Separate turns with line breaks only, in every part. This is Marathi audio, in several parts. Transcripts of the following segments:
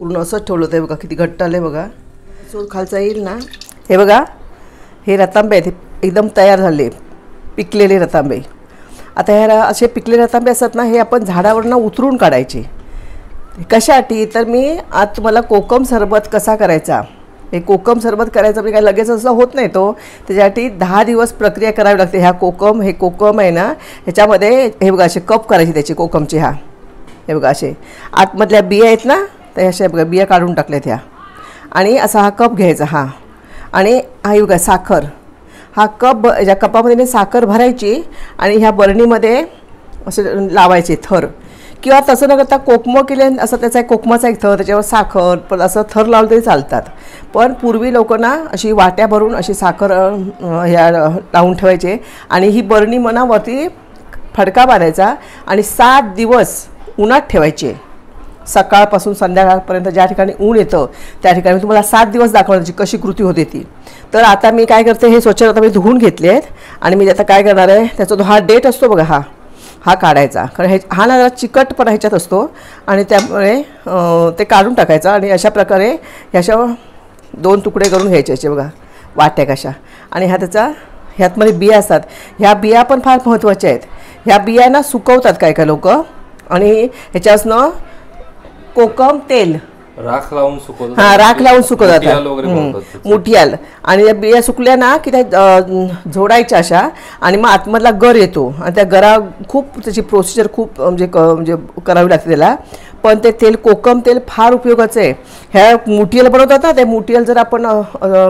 पूर्ण असंच ठेवलं होतं. हे बघा किती घट्ट आलं आहे बघा. जो खालचा येईल ना, हे बघा हे रतांबे आहेत, एकदम तयार झाले पिकलेले रतांबे. आता ह्या असे पिकलेले रतांबे असतात ना, हे आपण झाडावरनं उतरून काढायचे. कशासाठी तर मी आज तुम्हाला कोकम सरबत कसा करायचा, हे कोकम सरबत करायचं म्हणजे काय लगेच असं होत नाही. तो त्याच्यासाठी 10 दिवस प्रक्रिया करावी लागते. हे कोकम आहे ना, ह्याच्यामध्ये हे बघा असे कप करायचे त्याचे कोकमचे. हे बघा असे आतमधल्या बिया आहेत ना, तर अशा बघा बिया काढून टाकल्यात ह्या. आणि असा हा कप घ्यायचा आणि हा बघा साखर, हा कप ज्या कपामध्ये मी साखर भरायची आणि ह्या बरणीमध्ये असं लावायचे थर, किंवा तसं न करता कोकमं केले असं त्याचा एक कोकमाचा एक थर, त्याच्यावर साखर पण असं थर लावलं तरी चालतात. पण पूर्वी लोकांना अशी वाट्या भरून अशी साखर ह्या लावून ठेवायचे आणि ही बरणी मनावरती फडका बांधायचा आणि 7 दिवस उन्हात ठेवायचे. सकाळपासून संध्याकाळपर्यंत ज्या ठिकाणी ऊन येतं त्या ठिकाणी तुम्हाला 7 दिवस दाखवण्याची कशी कृती होते ती. तर आता मी काय करते, हे स्वच्छ आता मी धुवून घेतले आहेत आणि मी आता काय करणार आहे, त्याचा जो हा डेट असतो बघा, हा काढायचा. कारण हा ना जरा चिकटपणा ह्याच्यात असतो आणि त्यामुळे ते काढून टाकायचं. आणि अशा प्रकारे ह्याच्या 2 तुकडे करून घ्यायचे असे बघा, वाट्या कशा. आणि ह्यातमध्ये बिया असतात, ह्या बिया पण फार महत्त्वाच्या आहेत. ह्या बियांना सुकवतात काय काय लोक आणि ह्याच्यापासून कोकम तेल
राख लावून सुकवतात.
राख लावून सुकवतात मुठियाल. आणि त्या बिया सुकल्या ना की त्या झोडायच्या अशा आणि मग आतमधला गर येतो आणि त्या गरा खूप त्याची प्रोसिजर खूप म्हणजे करावी लागते त्याला. पण ते तेल कोकम तेल फार उपयोगाचं आहे. ह्या मुठियल बनवतात ना, त्या मुठियल जर आपण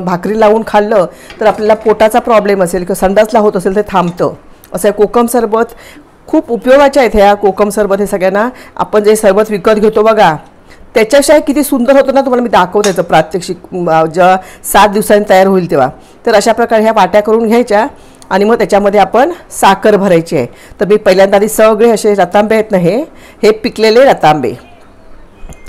भाकरी लावून खाल्लं तर आपल्याला पोटाचा प्रॉब्लेम असेल किंवा संडासला होत असेल ते थांबतं. असं कोकम सरबत खूप उपयोगाचे आहेत. ह्या कोकम सरबत हे सगळ्यांना आपण जे सरबत विकत घेतो बघा, त्याच्याशिवाय किती सुंदर होतं ना, तुम्हाला मी दाखवते त्याचं प्रात्यक्षिक जेव्हा 7 दिवसांनी तयार होईल तेव्हा. तर अशा प्रकारे ह्या वाट्या करून घ्यायच्या आणि मग त्याच्यामध्ये आपण साखर भरायची आहे. तर मी पहिल्यांदा आधी सगळे असे रतांबे आहेत ना, हे पिकलेले रतांबे,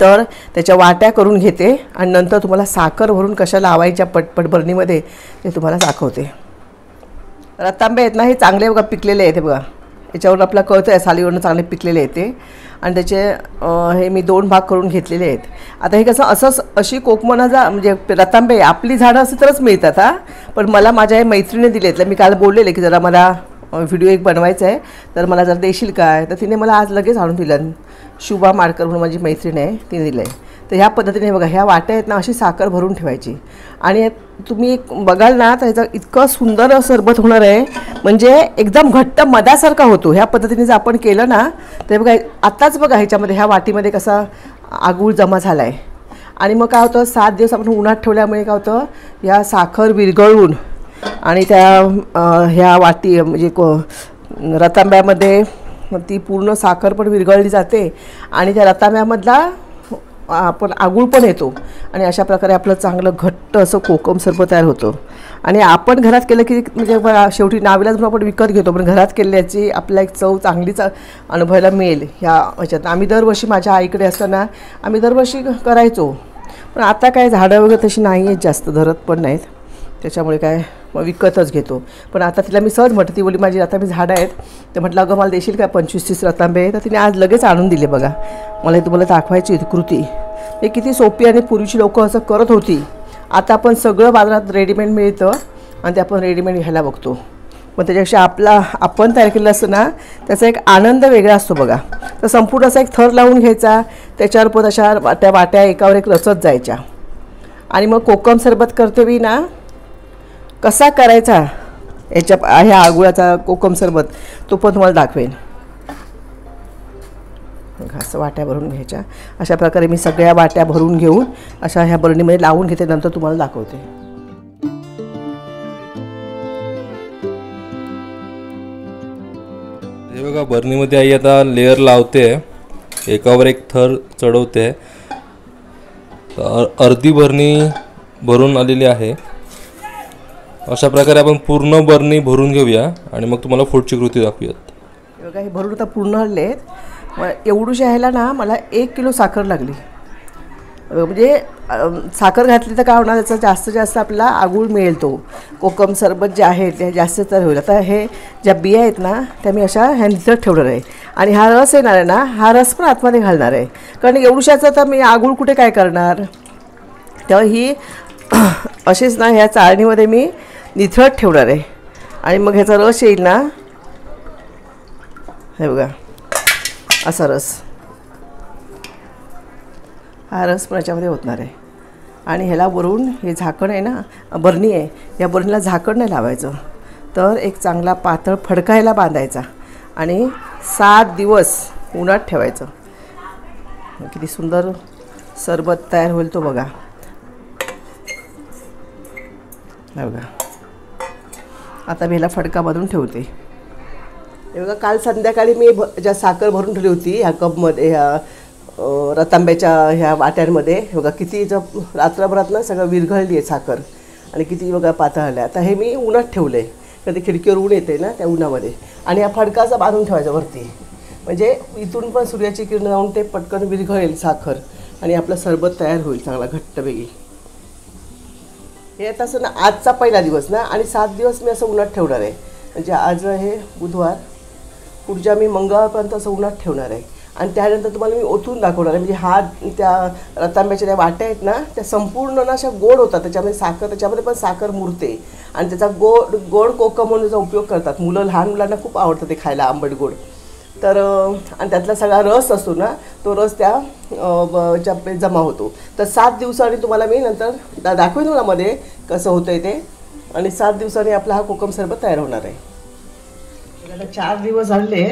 तर त्याच्या वाट्या करून घेते आणि नंतर तुम्हाला साखर भरून कशा लावायच्या पटपट बरणीमध्ये ते तुम्हाला दाखवते. रतांबे आहेत ना, हे चांगले बघा पिकलेले आहेत. हे बघा याच्यावर आपला कळतं आहे सालीवरनं चांगले पिकलेले आहेत ते. आणि त्याचे हे मी 2 भाग करून घेतलेले आहेत. आता हे कसं अशी कोकमना म्हणजे रतांबे आपली झाडं असं तरच मिळतात. पण मला माझ्या मैत्रिणीने दिलेत. मी काल बोललेले की जरा मला व्हिडिओ एक बनवायचा आहे, तर मला जर देशील काय, तर तिने मला आज लगेच आणून दिलं. शुभा माडकर म्हणून माझी मैत्रीण आहे, तिने दिलं आहे. तर ह्या पद्धतीने बघा ह्या वाट्या आहेत ना, अशी साखर भरून ठेवायची. आणि तुम्ही बघाल ना तर ह्याचं इतकं सुंदर सरबत होणार आहे, म्हणजे एकदम घट्ट मधासारखा होतो. ह्या पद्धतीने जर आपण केलं ना, तर बघा आत्ताच बघा ह्याच्यामध्ये ह्या वाटीमध्ये कसा आगूळ जमा झाला आहे. आणि मग काय होतं, 7 दिवस आपण उन्हात ठेवल्यामुळे काय होतं, ह्या साखर विरघळून आणि त्या ह्या वाटी म्हणजे रतांब्यामध्ये ती पूर्ण साखर पण विरघळली जाते आणि त्या रतांब्यामधला आपण आगूळ पण येतो. आणि अशा प्रकारे आपलं चांगलं घट्ट असं कोकम सरबत तयार होतं. आणि आपण घरात केलं की म्हणजे शेवटी नावीलाच म्हणून आपण विकत घेतो, पण घरात केल्याची आपल्याला एक चव चांगलीच अनुभवायला मिळेल ह्या ह्याच्यात. आम्ही दरवर्षी माझ्या आईकडे असताना आम्ही दरवर्षी करायचो, पण आता काय झाडं वगैरे तशी नाही आहेत, जास्त धरत पण नाहीत, त्याच्यामुळे काय मग विकतच घेतो. पण आता तिला मी सहज म्हटलं, ती बोली माझी आता मी झाडं आहेत, तर म्हटलं अगं मला देशील काय 25-30 रतांबे, तर तिने आज लगेच आणून दिले. बघा मला हे तुम्हाला दाखवायची होती कृती, हे किती सोपी आणि पूर्वीची लोकं असं करत होती. आता आपण सगळं बाजारात रेडीमेड मिळतं आणि ते आपण रेडीमेड घ्यायला बघतो. पण त्याच्यापेक्षा आपण तयार केलेलं असतं ना, त्याचा एक आनंद वेगळा असतो बघा. तर संपूर्ण असा एक थर लावून घ्यायचा, त्याच्यावर पण अशा त्या वाट्या एकावर एक रचत जायच्या. आणि मग कोकम सरबत करते मी ना, कसा करायचा ह्या आगुळाचा कोकम सरबत, तो पण तुम्हाला दाखवेन. असं वाट्या भरून घ्यायच्या. अशा प्रकारे मी सगळ्या वाट्या भरून घेऊन अशा ह्या बरणीमध्ये लावून घेते, नंतर तुम्हाला दाखवते.
हे बघा बरणीमध्ये आई आता लेअर लावते, एकावर एक थर चढवते. अर्धी बरणी भरून आलेली आहे. अशा प्रकारे आपण पूर्ण बरणी भरून घेऊया आणि मग तुम्हाला पुढची कृती दाखवूयात.
बघा हे भरून आता पूर्ण आले आहेत. एवढूशा ह्याला ना मला 1 किलो साखर लागली. म्हणजे साखर घातली तर काय होणार, त्याचा जास्तीत जास्त आपल्याला आगूळ मिळेल. तो कोकम सरबत जे आहे ते जास्त तर होईल. आता हे ज्या बिया आहेत ना त्या मी अशा ह्या निथळत ठेवणार आहे. आणि हा रस येणार आहे ना, हा रस पण आतमध्ये घालणार आहे, कारण एवढ्याचा तर मी आगूळ कुठे काय करणार. तेव्हा ही अशीच ना ह्या चाळणीमध्ये मी निथळत ठेवणार आहे. आणि मग ह्याचा रस येईल ना, हे बघा असा रस, हा रस पण याच्यामध्ये होतणार आहे. आणि ह्याला वरून हे झाकण आहे ना, बरणी आहे, या बरणीला झाकण नाही लावायचं, तर एक चांगला पातळ फडका ह्याला बांधायचा आणि 7 दिवस उन्हात ठेवायचं. किती सुंदर सरबत तयार होईल तो बघा. हे बघा आता मी ह्याला फडका बांधून ठेवते. हे बघा काल संध्याकाळी मी ज्या साखर भरून ठेवली होती ह्या कपमध्ये, ह्या रतांब्याच्या ह्या वाट्यांमध्ये, हे बघा किती रात्रभरात ना सगळं विरघळली आहे साखर आणि किती बघा पातळ आल्या. आता हे मी उन्हात ठेवलं आहे, कधी खिडकीवर ऊन येते ना त्या उन्हामध्ये. आणि हा फडकाचा बांधून ठेवायचा वरती, म्हणजे इथून पण सूर्याची किरण जाऊन ते पटकन विरघळेल साखर आणि आपलं सरबत तयार होईल चांगला घट्टपैकी. हे आता असं ना आजचा पहिला दिवस ना, आणि 7 दिवस मी असं उन्हात ठेवणार आहे. म्हणजे आज हे बुधवार, पुढच्या मी मंगळवारपर्यंत असं उन्हात ठेवणार आहे. आणि त्यानंतर तुम्हाला मी ओतून दाखवणार आहे. म्हणजे हा त्या रतांब्याच्या त्या वाट्या आहेत ना त्या संपूर्ण ना अशा गोड होतात, त्याच्यामध्ये साखर, त्याच्यामध्ये पण साखर मुरते आणि त्याचा गोड कोकम म्हणून त्याचा उपयोग करतात. लहान मुलांना खूप आवडतं ते खायला, आंबट गोड. तर आणि त्यातला सगळा रस असतो ना, तो रस त्या जमा होतो. तर 7 दिवसांनी तुम्हाला मी नंतर दाखवेन मला मध्ये कसं होतं आहे ते. आणि 7 दिवसांनी आपला हा कोकम सरबत तयार होणार आहे. आता 4 दिवस झाले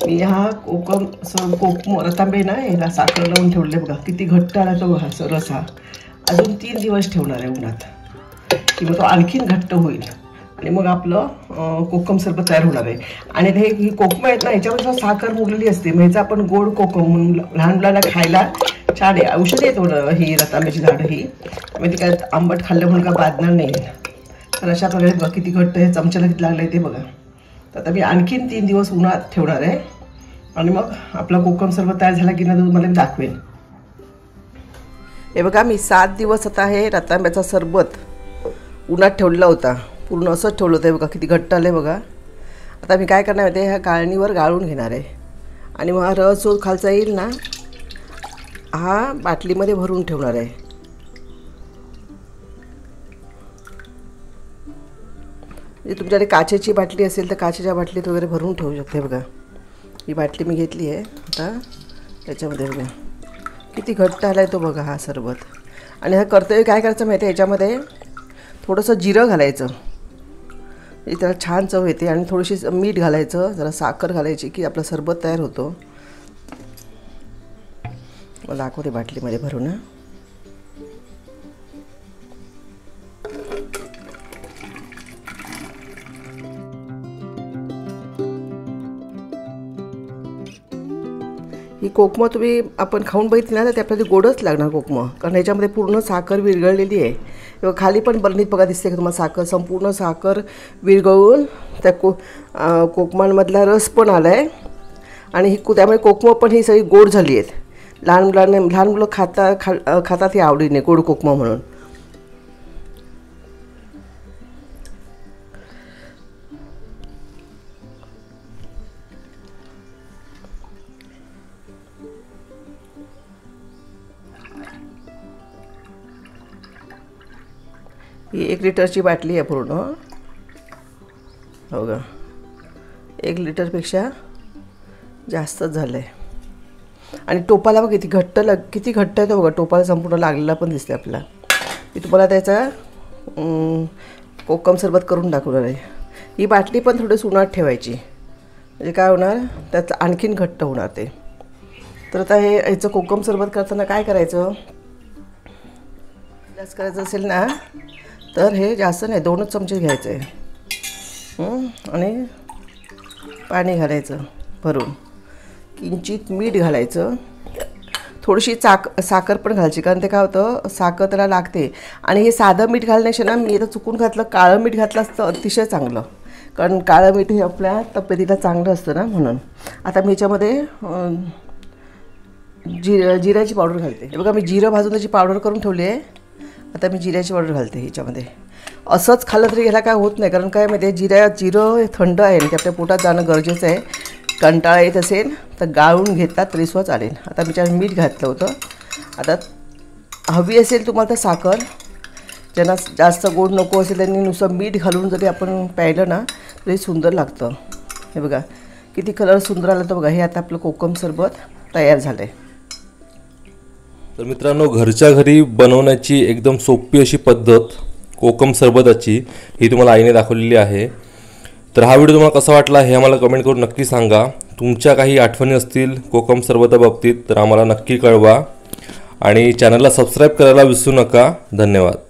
मी हा कोकम रतांबे ना ह्याला साखर लावून ठेवले. बघा किती घट्ट आला तो रस. हा अजून 3 दिवस ठेवणार आहे उन्हात, की मग तो आणखीन घट्ट होईल आणि मग आपलं कोकम सरबत तयार होणार आहे. आणि ही कोकम आहेत ना ह्याच्यामध्ये साखर मुरलेली असते, मग ह्याचं आपण गोड कोकम म्हणून लहान मुलांना खायला छान आहे. औषधी आहे थोडं ही रतांब्याची झाडं ही, म्हणजे काय आंबट खाल्लं म्हणून का बाधणार नाही. तर अशा प्रकारे बघा किती घट्ट हे चमच्याला किती लागलं आहे ते बघा. तर आता मी आणखीन 3 दिवस उन्हात ठेवणार आहे आणि मग आपला कोकम सरबत तयार झाला की नाही तुम्हाला मी दाखवेन. हे बघा मी 7 दिवस आता हे रतांब्याचा सरबत उन्हात ठेवलेला होता, पूर्ण असंच ठेवलं होतं. बघा किती घट्ट आलं आहे बघा. आता मी काय करणार आहे, ह्या गाळणीवर गाळून घेणार आहे आणि मग हा रस जो खालचा येईल ना हा बाटलीमध्ये भरून ठेवणार आहे. म्हणजे तुमच्याकडे काचेची बाटली असेल तर काचेच्या बाटलीत वगैरे भरून ठेवू शकते. बघा ही बाटली मी घेतली आहे आता, त्याच्यामध्ये बघा किती घट्ट आला आहे तो बघा हा सरबत. आणि हा कर्तव्य काय करायचं माहिती आहे, याच्यामध्ये थोडंसं जिरं घालायचं, म्हणजे त्याला छान चव येते. आणि थोडीशी मीठ घालायचं, जरा साखर घालायची की आपला सरबत तयार होतो. मला दाखवते बाटलीमध्ये भरून. ही कोकमं तुम्ही आपण खाऊन बघितली ना तर ते आपल्याला गोडच लागणार कोकमं, कारण याच्यामध्ये पूर्ण साखर विरघळलेली आहे. किंवा खाली पण बरणीत बघा दिसते का तुम्हाला साखर, संपूर्ण साखर विरघळून त्या कोकमांमधला रस पण आला आहे. आणि ही त्यामुळे कोकमं पण ही सगळी गोड झाली आहेत. लहान मुलं खातात ही आवडीने गोड कोकमं म्हणून. ही 1 लिटरची बाटली आहे पूर्ण. हो का, 1 लिटरपेक्षा जास्तच झालं आहे. आणि टोपाला बघा किती घट्ट आहे तो बघा, टोपाला संपूर्ण लागलेला पण दिसते आपला. मी तुम्हाला त्याचा कोकम सरबत करून दाखवणार आहे. ही बाटली पण थोडीशी उन्हात ठेवायची, म्हणजे काय होणार त्याचं आणखीन घट्ट होणार ते. तर आता ह्याचं कोकम सरबत करताना काय करायचं, जास्त करायचं असेल ना तर हे जास्त नाही 2च चमचे घ्यायचे आणि पाणी घालायचं भरून, किंचित मीठ घालायचं, थोडीशी साखर पण घालायची, कारण ते काय होतं साखर त्याला लागते. आणि हे साधं मीठ घालण्याशी ना मी आता चुकून घातलं, काळं मीठ घातलं असतं अतिशय चांगलं, कारण काळं मीठ हे आपल्या तब्येतीला चांगलं असतं ना म्हणून. आता मी ह्याच्यामध्ये जिऱ्याची पावडर घालते. हे बघा मी जिरं भाजून त्याची पावडर करून ठेवली आहे. आता मी जिऱ्याची पावडर घालते ह्याच्यामध्ये. असंच खाल्लं तरी ह्याला काय होत नाही, कारण काय माहिती आहे जिरं हे थंड आहे आणि ते आपल्या पोटात जाणं गरजेचं आहे. कंटाळा येत असेल तर गाळून घेतला तरी सुद्धा चालेल. आता मी त्यात मीठ घातलं होतं. आता हवी असेल तुम्हाला तर साखर, ज्यांना जास्त गोड नको असेल त्यांनी नुसतं मीठ घालून जरी आपण प्यायलं ना तरी सुंदर लागतं. हे बघा किती कलर सुंदर आला तर बघा. हे आता आपलं कोकम सरबत तयार झालं आहे.
तर मित्रांनो, घरच्या घरी बनवण्याची एकदम सोपी अशी पद्धत कोकम सरबताची ही तुम्हाला आईने दाखवलेली आहे. तर हा व्हिडिओ तुम्हाला कसा वाटला हे आम्हाला कमेंट करून नक्की सांगा. तुमच्या काही आठवणी असतील कोकम सरबताबाबतीत तर आम्हाला नक्की कळवा आणि चॅनलला सबस्क्राईब करायला विसरू नका. धन्यवाद.